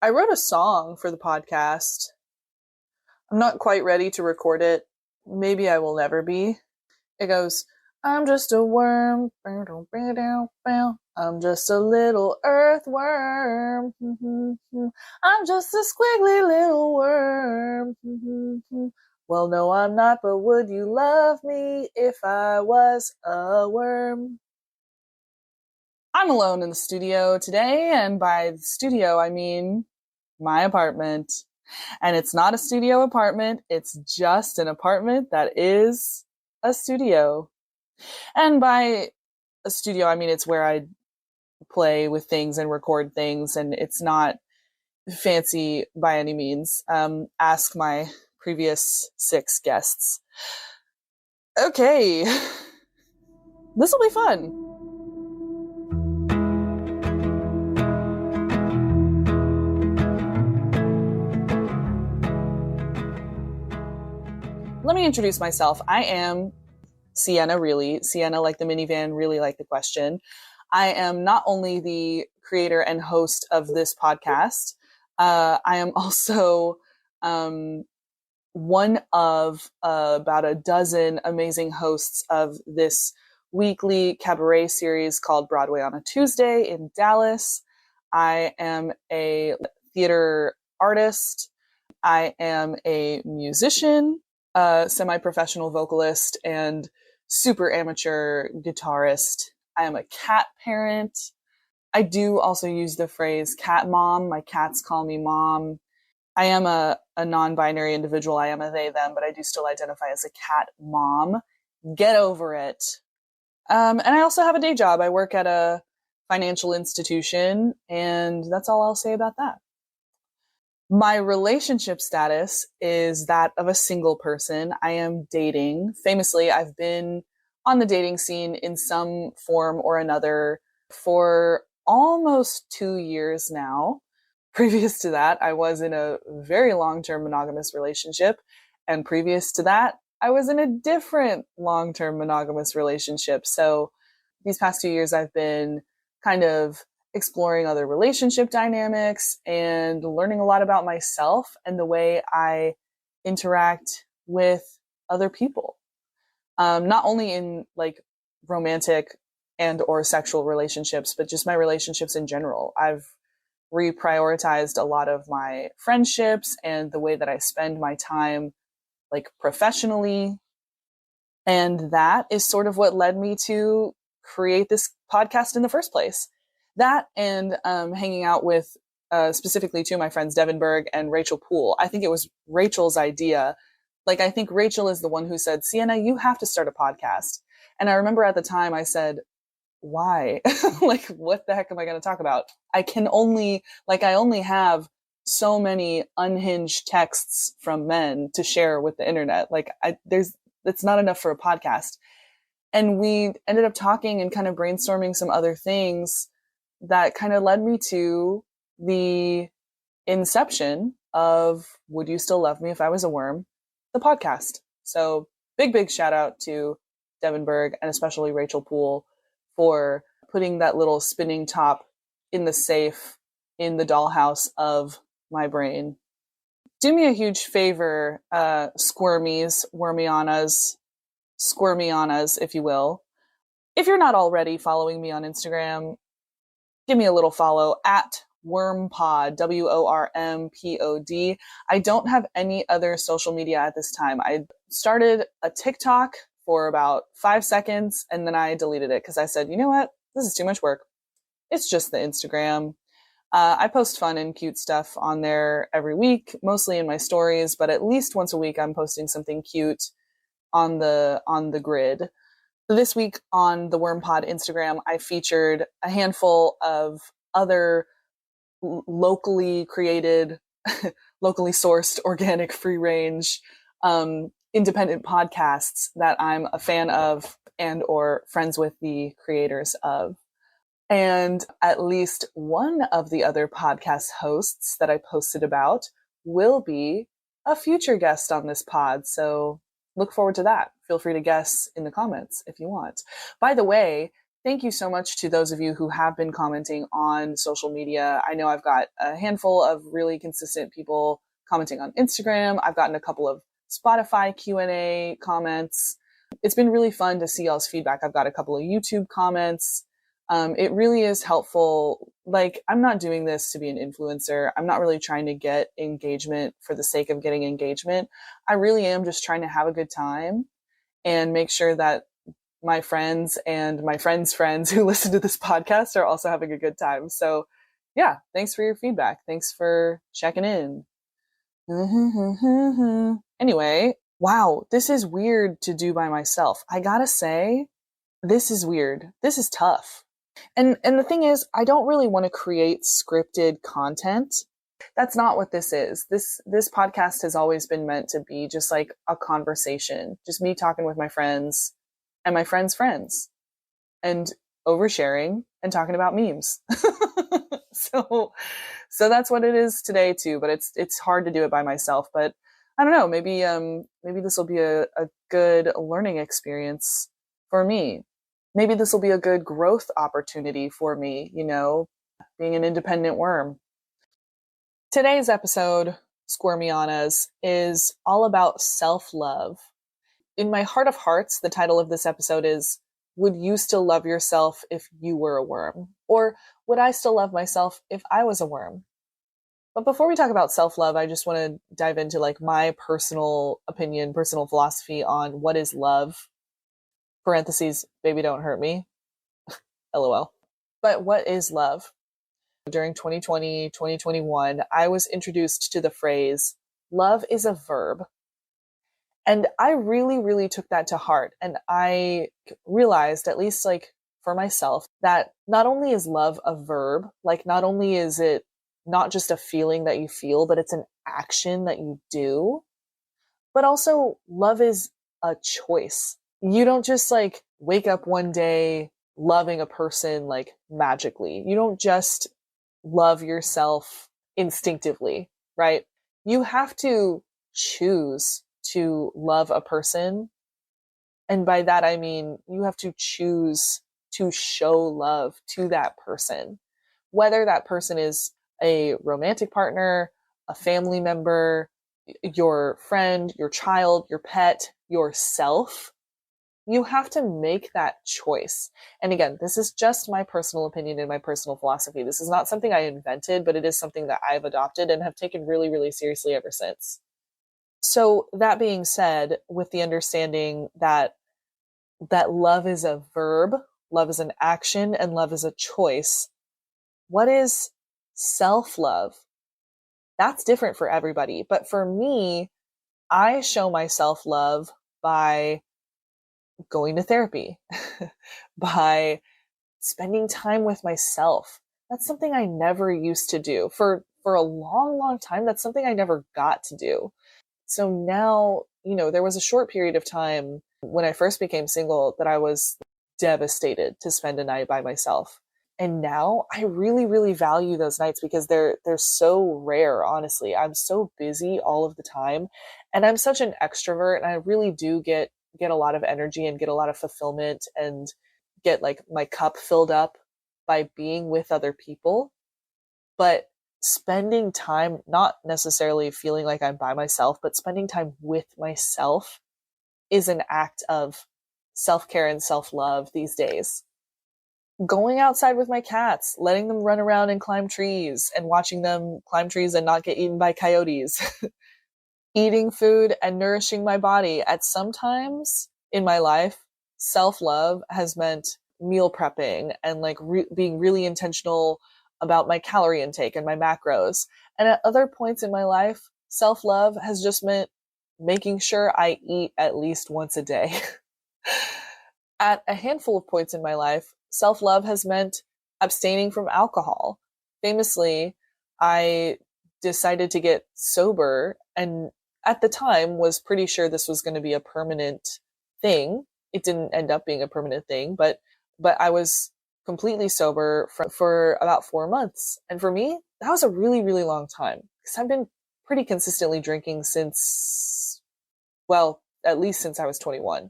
I wrote a song for the podcast. I'm not quite ready to record it. Maybe I will never be. It goes, I'm just a worm. I'm just a little earthworm. I'm just a squiggly little worm. Well, no, I'm not, but would you love me if I was a worm? I'm alone in the studio today, and by the studio, I mean my apartment. And it's not a studio apartment, it's just an apartment that is a studio. And by a studio, I mean it's where I play with things and record things, and it's not fancy by any means. Ask my previous 6 guests. Okay, this will be fun. Let me introduce myself. I am Sienna, Riehle. Sienna, like the minivan, really like the question. I am not only the creator and host of this podcast, I am also one of about a dozen amazing hosts of this weekly cabaret series called Broadway on a Tuesday in Dallas. I am a theater artist. I am a musician, a semi-professional vocalist, and super amateur guitarist. I am a cat parent. I do also use the phrase cat mom. My cats call me mom. I am a non-binary individual. I am a they, them, but I do still identify as a cat mom. Get over it. And I also have a day job. I work at a financial institution, and that's all I'll say about that. My relationship status is that of a single person. I am dating. Famously, I've been on the dating scene in some form or another for almost 2 years now. Previous to that, I was in a very long-term monogamous relationship. And previous to that, I was in a different long-term monogamous relationship. So these past 2 years, I've been kind of exploring other relationship dynamics and learning a lot about myself and the way I interact with other people. Not only in like romantic and or sexual relationships, but just my relationships in general. I've reprioritized a lot of my friendships and the way that I spend my time like professionally. And that is sort of what led me to create this podcast in the first place. That and hanging out with specifically two of my friends, Devin Berg and Rachel Poole. I think it was Rachel's idea. Like, I think Rachel is the one who said, Sienna, you have to start a podcast. And I remember at the time I said, why? Like, what the heck am I going to talk about? I only have so many unhinged texts from men to share with the internet. Like, it's not enough for a podcast. And we ended up talking and kind of brainstorming some other things that kind of led me to the inception of Would You Still Love Me If I Was a Worm, the podcast. So big shout out to Devin Berg and especially Rachel Poole for putting that little spinning top in the safe in the dollhouse of my brain. Do me a huge favor, squirmies, wormianas, squirmianas, if you will. If you're not already following me on Instagram, give me a little follow at WormPod, WORMPOD. I don't have any other social media at this time. I started a TikTok for about 5 seconds and then I deleted it because I said, you know what? This is too much work. It's just the Instagram. I post fun and cute stuff on there every week, mostly in my stories, but at least once a week I'm posting something cute on the grid. This week on the WormPod Instagram, I featured a handful of other locally created, locally sourced, organic, free range, independent podcasts that I'm a fan of and or friends with the creators of. And at least one of the other podcast hosts that I posted about will be a future guest on this pod. So look forward to that. Feel free to guess in the comments if you want. By the way, Thank you so much to those of you who have been commenting on social media. I know I've got a handful of really consistent people commenting on Instagram. I've gotten a couple of Spotify Q&A comments. It's been really fun to see y'all's feedback. I've got a couple of YouTube comments. It really is helpful. Like, I'm not doing this to be an influencer. I'm not really trying to get engagement for the sake of getting engagement. I really am just trying to have a good time and make sure that my friends and my friends' friends who listen to this podcast are also having a good time. So, yeah, thanks for your feedback. Thanks for checking in. Anyway, wow, this is weird to do by myself. I gotta say, this is weird. This is tough. And the thing is, I don't really want to create scripted content. That's not what this is. This podcast has always been meant to be just like a conversation, just me talking with my friends and my friends' friends and oversharing and talking about memes. so that's what it is today too, but it's hard to do it by myself, but I don't know, maybe this will be a good learning experience for me. Maybe this will be a good growth opportunity for me, being an independent worm. Today's episode, Squirmianas, is all about self-love. In my heart of hearts, the title of this episode is, Would You Still Love Yourself If You Were a Worm? Or Would I Still Love Myself If I Was a Worm? But before we talk about self-love, I just want to dive into like my personal opinion, personal philosophy on what is love. Parentheses, baby don't hurt me. LOL. But what is love? During 2020, 2021, I was introduced to the phrase, love is a verb. And I really, really took that to heart. And I realized, at least like for myself, that not only is love a verb, like not only is it not just a feeling that you feel, but it's an action that you do, but also love is a choice. You don't just like wake up one day loving a person like magically. You don't just love yourself instinctively, right? You have to choose to love a person. And by that, I mean, you have to choose to show love to that person, whether that person is a romantic partner, a family member, your friend, your child, your pet, yourself. You have to make that choice. And again, this is just my personal opinion and my personal philosophy. This is not something I invented, but it is something that I've adopted and have taken really, really seriously ever since. So that being said, with the understanding that love is a verb, love is an action, and love is a choice, what is self-love? That's different for everybody. But for me, I show my self-love by going to therapy, by spending time with myself. That's something I never used to do. For a long, long time, that's something I never got to do. So now, there was a short period of time when I first became single that I was devastated to spend a night by myself. And now I really, really value those nights because they're so rare, honestly. I'm so busy all of the time. And I'm such an extrovert, and I really do get a lot of energy and get a lot of fulfillment and get like my cup filled up by being with other people. But spending time, not necessarily feeling like I'm by myself, but spending time with myself is an act of self-care and self-love these days. Going outside with my cats, letting them run around and climb trees, and watching them climb trees and not get eaten by coyotes. Eating food and nourishing my body. At some times in my life, self-love has meant meal prepping and like being really intentional about my calorie intake and my macros. And at other points in my life, self-love has just meant making sure I eat at least once a day. At a handful of points in my life, self-love has meant abstaining from alcohol. Famously, I decided to get sober, and at the time was pretty sure this was going to be a permanent thing. It didn't end up being a permanent thing, but I was completely sober for about 4 months. And for me, that was a really, really long time because I've been pretty consistently drinking at least since I was 21.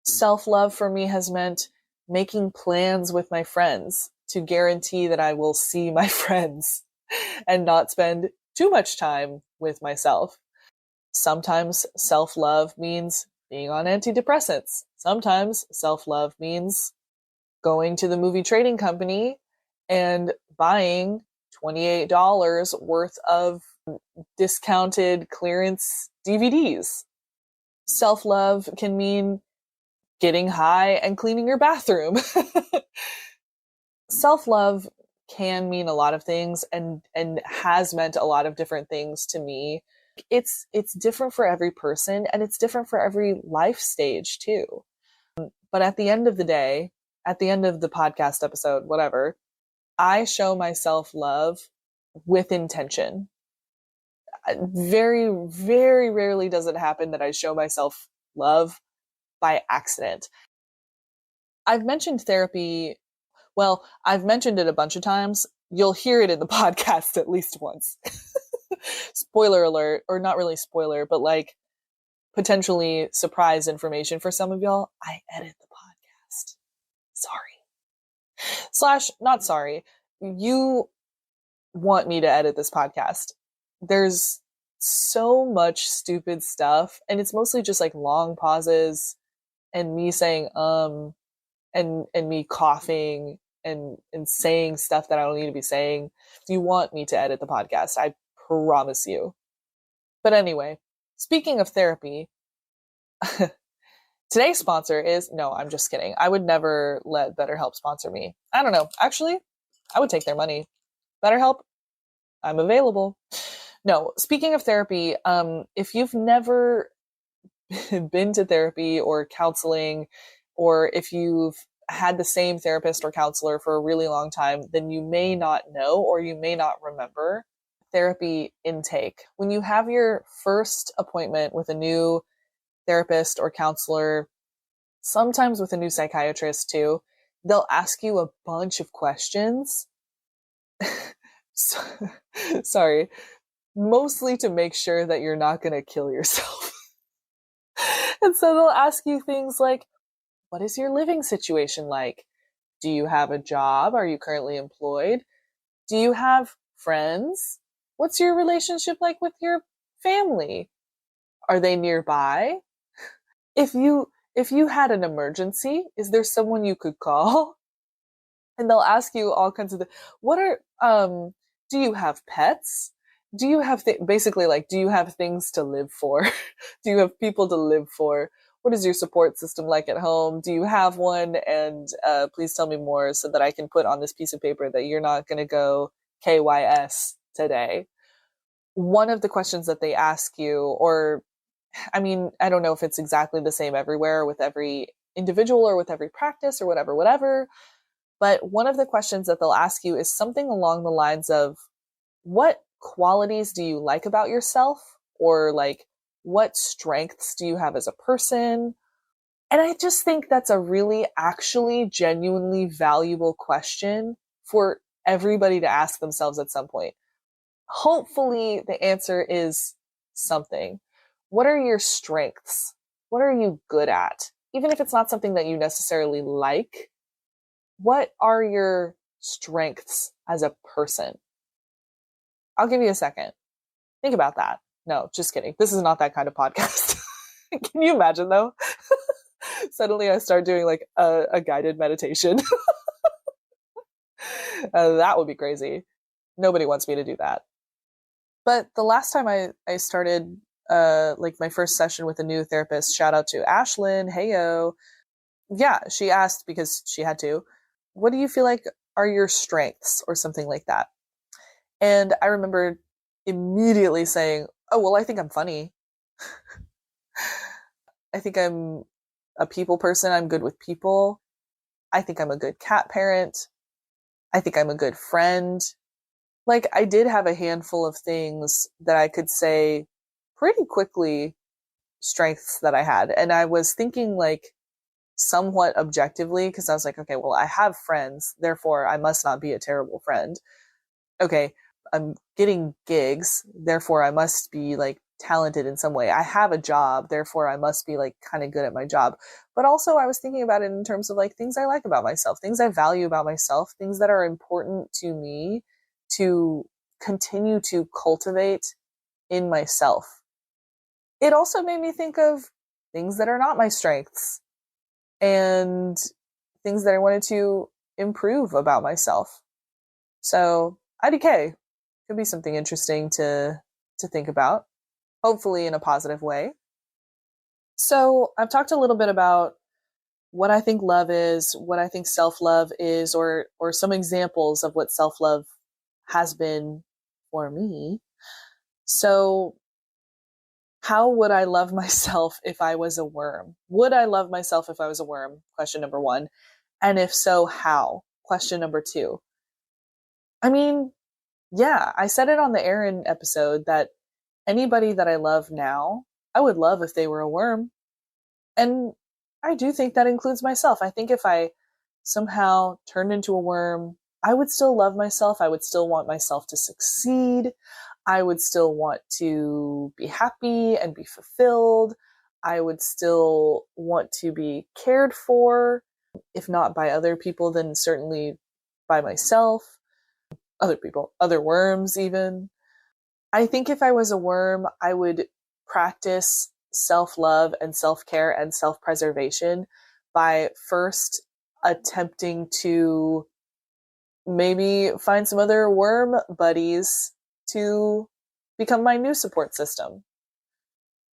Self-love for me has meant making plans with my friends to guarantee that I will see my friends and not spend too much time with myself. Sometimes self-love means being on antidepressants. Sometimes self-love means going to the movie trading company and buying $28 worth of discounted clearance DVDs. Self-love can mean getting high and cleaning your bathroom. Self-love can mean a lot of things and has meant a lot of different things to me. It's different for every person, and it's different for every life stage too. But at the end of the day, at the end of the podcast episode, whatever, I show myself love with intention. Very, very rarely does it happen that I show myself love by accident. I've mentioned therapy. Well, I've mentioned it a bunch of times. You'll hear it in the podcast at least once. Spoiler alert, or not really spoiler, but like potentially surprise information for some of y'all. I edit the podcast. Sorry. / not sorry. You want me to edit this podcast. There's so much stupid stuff, and it's mostly just like long pauses and me saying and me coughing and saying stuff that I don't need to be saying. You want me to edit the podcast, I promise you. But anyway, speaking of therapy, today's sponsor is, no, I'm just kidding. I would never let BetterHelp sponsor me. I don't know. Actually, I would take their money. BetterHelp, I'm available. No, speaking of therapy, if you've never been to therapy or counseling, or if you've had the same therapist or counselor for a really long time, then you may not know, or you may not remember therapy intake. When you have your first appointment with a new therapist or counselor, sometimes with a new psychiatrist too, they'll ask you a bunch of questions. Sorry. Mostly to make sure that you're not going to kill yourself. And so they'll ask you things like, what is your living situation like? Do you have a job? Are you currently employed? Do you have friends? What's your relationship like with your family? Are they nearby? If you had an emergency, is there someone you could call? And they'll ask you all kinds of what are do you have pets? Do you have basically like, do you have things to live for? Do you have people to live for? What is your support system like at home? Do you have one? And please tell me more so that I can put on this piece of paper that you're not going to go KYS today. One of the questions that they ask you, or I mean, I don't know if it's exactly the same everywhere with every individual or with every practice or whatever, but one of the questions that they'll ask you is something along the lines of, what qualities do you like about yourself? Or like, what strengths do you have as a person? And I just think that's a really actually genuinely valuable question for everybody to ask themselves at some point. Hopefully the answer is something. What are your strengths? What are you good at? Even if it's not something that you necessarily like, what are your strengths as a person? I'll give you a second. Think about that. No, just kidding. This is not that kind of podcast. Can you imagine though? Suddenly I start doing like a guided meditation. That would be crazy. Nobody wants me to do that. But the last time I started like my first session with a new therapist, shout out to Ashlyn, heyo. Yeah, she asked because she had to, what do you feel like are your strengths or something like that? And I remember immediately saying, oh, well, I think I'm funny. I think I'm a people person. I'm good with people. I think I'm a good cat parent. I think I'm a good friend. Like, I did have a handful of things that I could say pretty quickly, strengths that I had. And I was thinking like somewhat objectively, because I was like, okay, well, I have friends, therefore I must not be a terrible friend. Okay, I'm getting gigs, therefore I must be like talented in some way. I have a job, therefore I must be like kind of good at my job. But also I was thinking about it in terms of like things I like about myself, things I value about myself, things that are important to me to continue to cultivate in myself. It also made me think of things that are not my strengths and things that I wanted to improve about myself. So IDK could be something interesting to think about, hopefully in a positive way. So I've talked a little bit about what I think love is, what I think self-love is, or some examples of what self-love has been for me. So how would I love myself if I was a worm? Would I love myself if I was a worm? Question number one. And if so, how? Question number two. I mean, yeah, I said it on the Erin episode that anybody that I love now, I would love if they were a worm. And I do think that includes myself. I think if I somehow turned into a worm, I would still love myself. I would still want myself to succeed. I would still want to be happy and be fulfilled. I would still want to be cared for, if not by other people, then certainly by myself, other people, other worms even. I think if I was a worm, I would practice self-love and self-care and self-preservation by first attempting to maybe find some other worm buddies to become my new support system.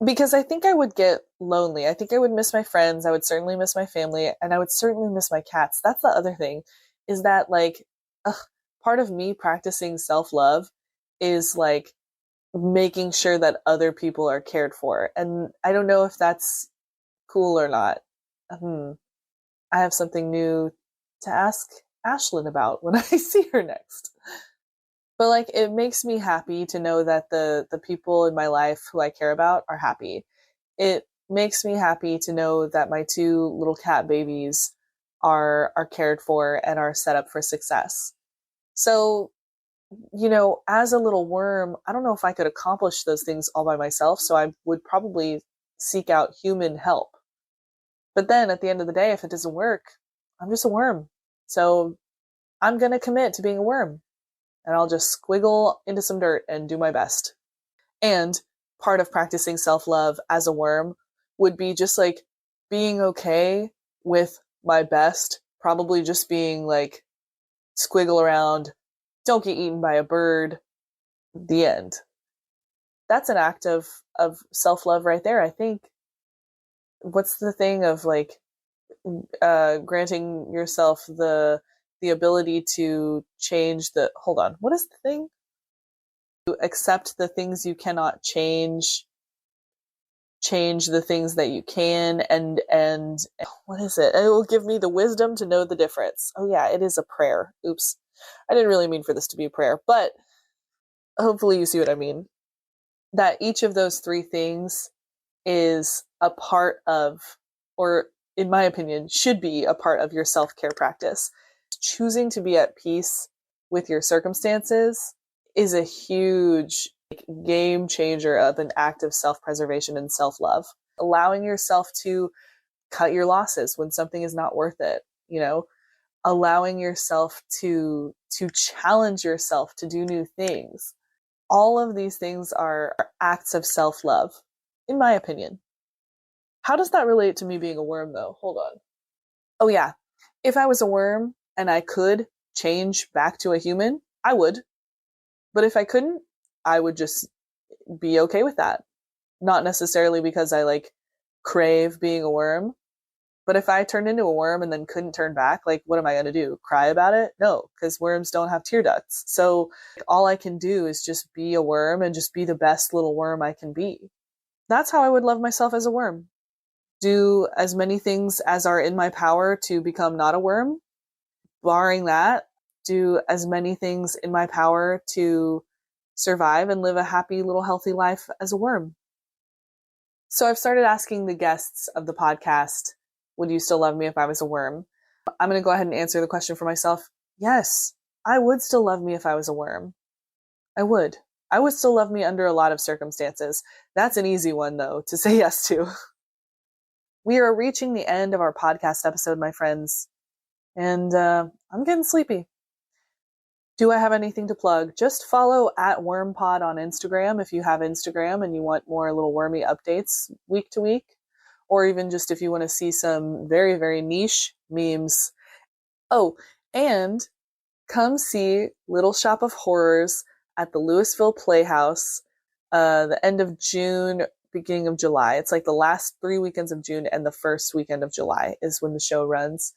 Because I think I would get lonely. I think I would miss my friends. I would certainly miss my family, and I would certainly miss my cats. That's the other thing, is that like, part of me practicing self-love is like making sure that other people are cared for. And I don't know if that's cool or not. I have something new to ask Ashlyn about when I see her next. But like, it makes me happy to know that the people in my life who I care about are happy. It makes me happy to know that my two little cat babies are cared for and are set up for success. So, you know, as a little worm, I don't know if I could accomplish those things all by myself, so I would probably seek out human help. But then at the end of the day, if it doesn't work, I'm just a worm. So I'm going to commit to being a worm, and I'll just squiggle into some dirt and do my best. And part of practicing self-love as a worm would be just like being okay with my best, probably just being like squiggle around, don't get eaten by a bird, the end. That's an act of self-love right there, I think. What's the thing of like granting yourself the ability to change the, hold on, what is the thing? To accept the things you cannot change the things that you can, and what is it? It will give me the wisdom to know the difference. Oh yeah, it is a prayer. Oops. I didn't really mean for this to be a prayer, but hopefully you see what I mean. That each of those three things is a part of, or in my opinion, should be a part of your self-care practice. Choosing to be at peace with your circumstances is a huge game changer of an act of self-preservation and self-love. Allowing yourself to cut your losses when something is not worth it, you know, allowing yourself to challenge yourself to do new things. All of these things are acts of self-love, in my opinion. How does that relate to me being a worm, though? Hold on. Oh, yeah. If I was a worm and I could change back to a human, I would. But if I couldn't, I would just be okay with that. Not necessarily because I like crave being a worm, but if I turned into a worm and then couldn't turn back, like, what am I going to do? Cry about it? No, because worms don't have tear ducts. So all I can do is just be a worm and just be the best little worm I can be. That's how I would love myself as a worm. Do as many things as are in my power to become not a worm. Barring that, do as many things in my power to survive and live a happy little healthy life as a worm. So I've started asking the guests of the podcast, would you still love me if I was a worm? I'm going to go ahead and answer the question for myself. Yes, I would still love me if I was a worm. I would. I would still love me under a lot of circumstances. That's an easy one, though, to say yes to. We are reaching the end of our podcast episode, my friends, and I'm getting sleepy. Do I have anything to plug? Just follow at WormPod on Instagram if you have Instagram and you want more little wormy updates week to week, or even just if you want to see some very, very niche memes. Oh, and come see Little Shop of Horrors at the Louisville Playhouse the end of June, beginning of July. It's like the last 3 weekends of June and the first weekend of July is when the show runs.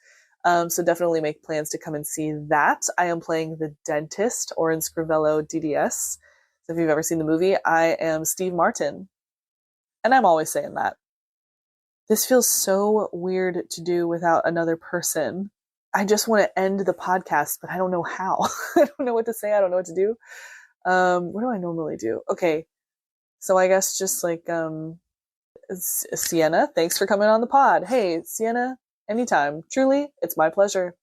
So definitely make plans to come and see that. I am playing the dentist, Orin Scrivello DDS. So if you've ever seen the movie, I am Steve Martin. And I'm always saying that. This feels so weird to do without another person. I just want to end the podcast, but I don't know how. I don't know what to say. I don't know what to do. What do I normally do? Okay. So I guess just like, Sienna, thanks for coming on the pod. Hey, Sienna, anytime. Truly, it's my pleasure.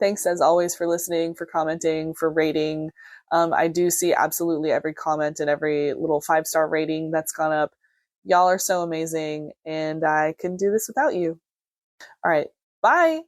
Thanks as always for listening, for commenting, for rating. I do see absolutely every comment and every little 5-star rating that's gone up. Y'all are so amazing, and I couldn't do this without you. All right. Bye.